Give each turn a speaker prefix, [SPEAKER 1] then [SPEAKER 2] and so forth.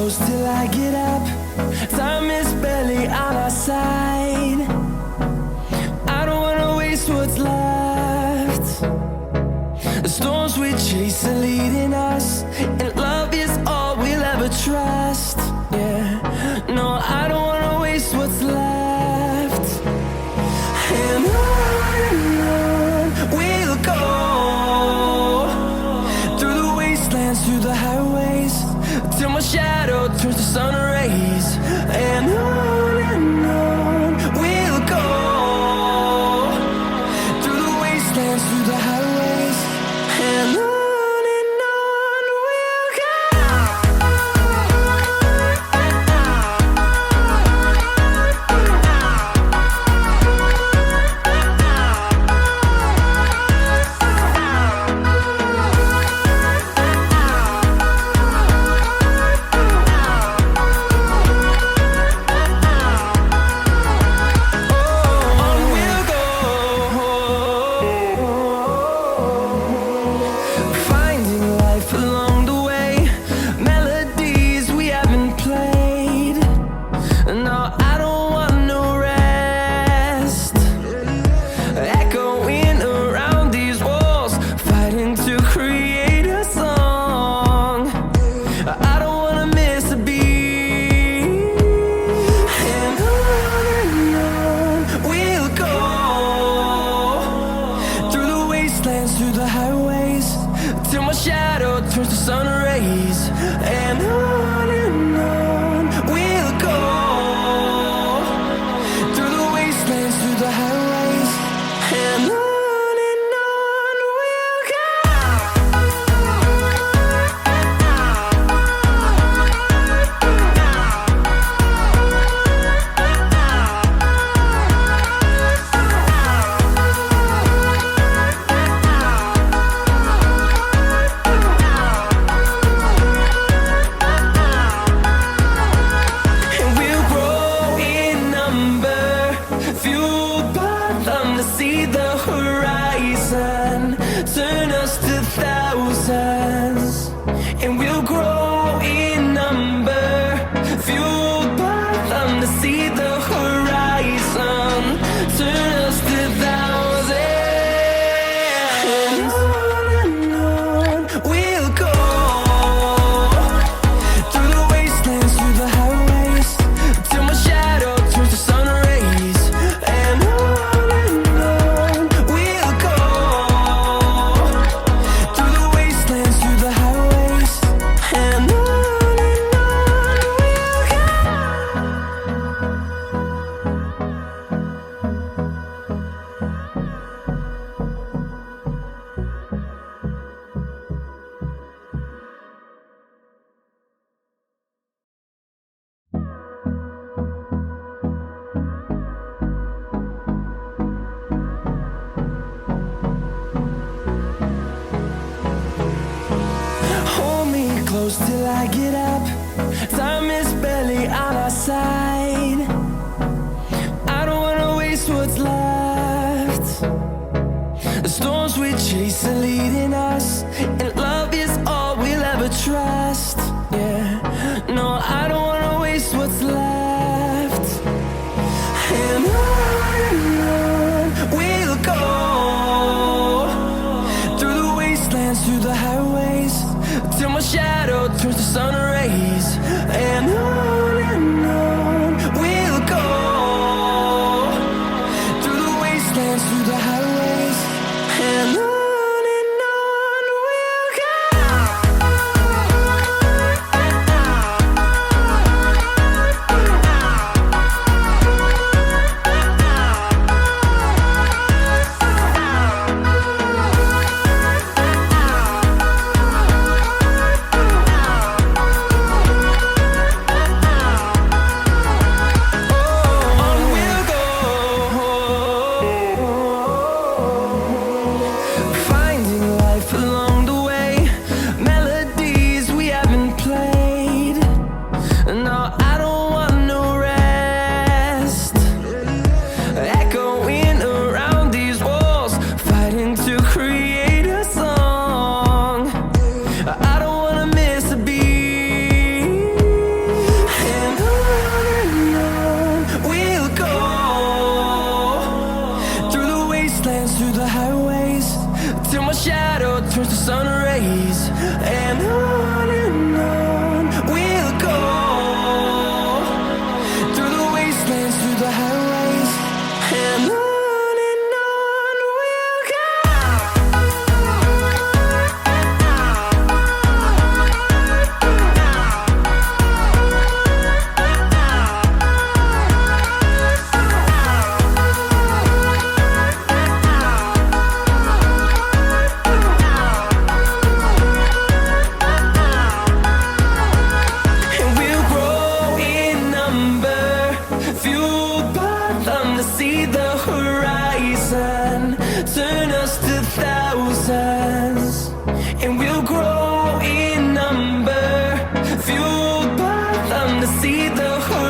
[SPEAKER 1] close till I get up. Time is barely on our side. I don't wanna waste what's left. The storms we chase are leading us, and love is all we'll ever trust. Yeah, no, I don't wanna waste what's left. And on we'll go, through the wastelands, through the highways, till my shadow turns to sun rays. And on we'll go, through the wastelands, through the highways, and on we'll go. Through the highways, till my shadow turns to sun rays. And on we'll go, through the wastelands, through the highways, and on we'll go. See the horizon, turn us to thousands, and we'll grow in number, fueled by them to see the horizon, turn us to thousands. And on we'll go, through the wastelands, through the highways, till my shadow turns to sun rays. And close till I get up. Time is barely on our side. I don't wanna waste what's left. The storms we chase are leading us, and love is all we'll ever trust. Yeah, no, I don't wanna waste what's left. And on we'll go, through the wastelands, through the highways, till my shadow turns to sun rays. And on we'll go, through the wastelands, through the highways, and on see the horizon, turn us to thousands, and we'll grow in number, fueled by them to see the horizon.